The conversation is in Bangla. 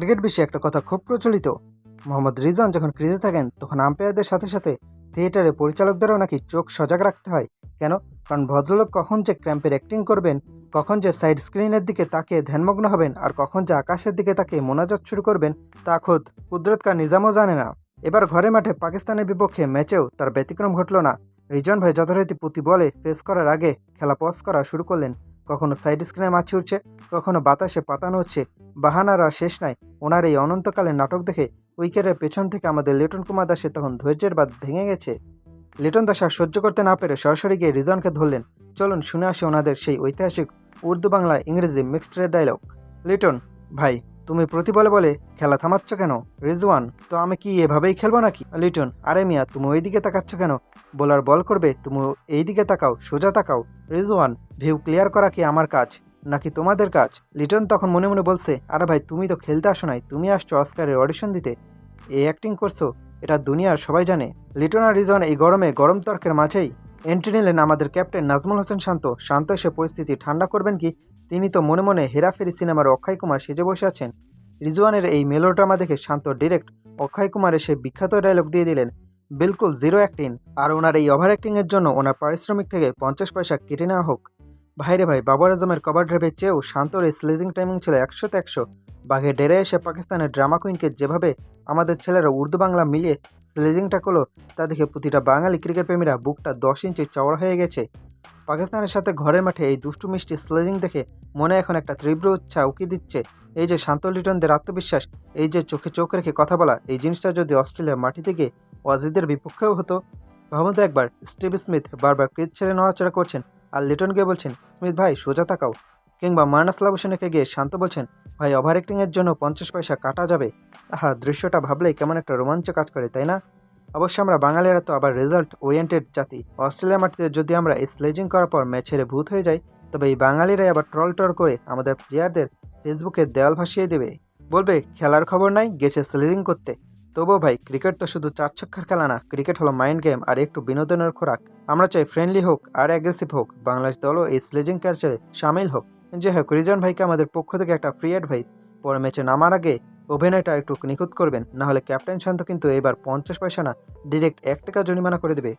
ক্রিকেট বিশ্বে একটা কথা খুব প্রচলিত, মোহাম্মদ রিজওয়ান যখন ক্রিজে থাকেন তখন আম্পায়ারদের সাথে সাথে থিয়েটারে পরিচালকদেরও নাকি চোখ সজাগ রাখতে হয়। কেন? কারণ ভদ্রলোক কখন যে ক্র্যাম্পের অ্যাক্টিং করবেন, কখন যে সাইড স্ক্রিনের দিকে তাকিয়ে ধ্যানমগ্ন হবেন, আর কখন যে আকাশের দিকে তাকিয়ে মোনাজাত শুরু করবেন, তা খোদ কুদরত কা নিজামও জানে না। এবার ঘরে মাঠে পাকিস্তানের বিপক্ষে ম্যাচেও তার ব্যতিক্রম ঘটল না। রিজওয়ান ভাই যথারীতি প্রতি বলে ফেস করার আগে খেলা পজ করা শুরু করলেন। কখনো সাইড স্ক্রিনে মাছি উঠছে, কখনো বাতাসে পাতানো হচ্ছে। বাহানার আর শেষ নাই। ওনার এই অনন্তকালের নাটক দেখে উইকেটের পেছন থেকে আমাদের লিটন কুমার দাসের তখন ধৈর্যের বাঁধ ভেঙে গেছে। লিটন দাস আর সহ্য করতে না পেরে সরাসরি গিয়ে রিজওয়ানকে ধরলেন। চলুন শুনে আসি ওনাদের সেই ঐতিহাসিক উর্দু বাংলা ইংরেজি মিক্সড ডায়লগ। লিটন ভাই, তুমি প্রতি বলে বলে খেলা থামাচ্ছ কেন? রিজওয়ান, তো আমি কি এভাবেই খেলবো নাকি? লিটন, আরে মিয়া, তুমি ওই দিকে তাকাচ্ছ কেন? বোলার বল করবে, তুমি এই দিকে তাকাও, সোজা তাকাও। রিজওয়ান, ভিউ ক্লিয়ার করা কি আমার কাজ নাকি তোমাদের কাজ? লিটন তখন মনে মনে বলছে, আরে ভাই, তুমি তো খেলতে আসো নাই, তুমি আসছো অস্কারের অডিশন দিতে। এই অ্যাক্টিং করছো, এটা দুনিয়ার সবাই জানে। লিটন আর রিজওয়ান এই গরমে গরম তর্কের মাঝেই এন্ট্রি নিলেন আমাদের ক্যাপ্টেন নাজমুল হোসেন শান্ত। শান্ত এসে পরিস্থিতি ঠান্ডা করবেন কি, তিনি তো মনে মনে হেরাফেরি সিনেমার অক্ষয় কুমার সেজে বসে আছেন। রিজওয়ানের এই মেলোড্রামা দেখে শান্ত ডিরেক্ট অক্ষয় কুমার এসে বিখ্যাত ডায়লগ দিয়ে দিলেন, বিলকুল জিরো অ্যাক্টিং, আর ওনার এই ওভার অ্যাক্টিংয়ের জন্য ওনার পারিশ্রমিক থেকে 50 পয়সা কেটে নেওয়া হোক। ভাইরে ভাই, বাবর আজমের কভার ড্রাইভের চেয়েও শান্তর এই স্লেজিং টাইমিং ছিল 100-তে 100। বাঘে ডেরে এসে পাকিস্তানের ড্রামা কুইনকে যেভাবে আমাদের ছেলেরা উর্দু বাংলা মিলিয়ে স্লেজিংটা করলো, তা দেখে প্রতিটা বাঙালি ক্রিকেট প্রেমীরা বুকটা 10 ইঞ্চি চওড়া হয়ে গেছে। পাকিস্তানের সাথে ঘরের মাঠে এই দুষ্টু মিষ্টি স্লেজিং দেখে মনে এখন একটা তীব্র উচ্ছা উকি দিচ্ছে। এই যে শান্ত লিটনদের আত্মবিশ্বাস, এই যে চোখে চোখ রেখে কথা বলা, এই জিনিসটা যদি অস্ট্রেলিয়ার মাটিতে গিয়ে ওয়াজিদের বিপক্ষেও হতো। ভাবুন তো একবার, স্টিভ স্মিথ বারবার ক্রিজ ছেড়ে নড়াচড়া করছেন আর লিটন গিয়ে বলছেন, স্মিথ ভাই সোজা তাকাও। কিংবা মার্নাস লাবুসেনকে গিয়ে শান্ত বলছেন, ভাই ওভার অ্যাক্টিংয়ের জন্য 50 পয়সা কাটা যাবে। আহা, দৃশ্যটা ভাবলেই কেমন একটা রোমাঞ্চ কাজ করে, তাই না? অবশ্য আমরা বাঙালিরা তো আবার রেজাল্ট ওরিয়েন্টেড জাতি। অস্ট্রেলিয়ার মাটিতে যদি আমরা এই স্লেজিং করার পর ম্যাচ হেরে ভূত হয়ে যাই, তবে এই বাঙালিরাই আবার ট্রল করে আমাদের প্লেয়ারদের ফেসবুকে দেওয়াল ভাসিয়ে দেবে, বলবে খেলার খবর নাই, গেছে স্লেজিং করতে। তবুও ভাই, ক্রিকেট তো শুধু চার ছক্কার খেলা না, ক্রিকেট হলো মাইন্ড গেম আর একটু বিনোদনের খোরাক। আমরা চাই ফ্রেন্ডলি হোক আর অ্যাগ্রেসিভ হোক, বাংলাদেশ দলও এই স্লেজিং কালচারে সামিল হোক। যাই হোক, রিজন ভাইকে আমাদের পক্ষ থেকে একটা ফ্রি অ্যাডভাইস, পরে ম্যাচে নামার আগে অভিনয়টা একটু নিখুঁত করবেন, নাহলে ক্যাপ্টেন শান্ত কিন্তু এবার 50 পয়সা না, ডিরেক্ট 1 টাকা জরিমানা করে দেবে।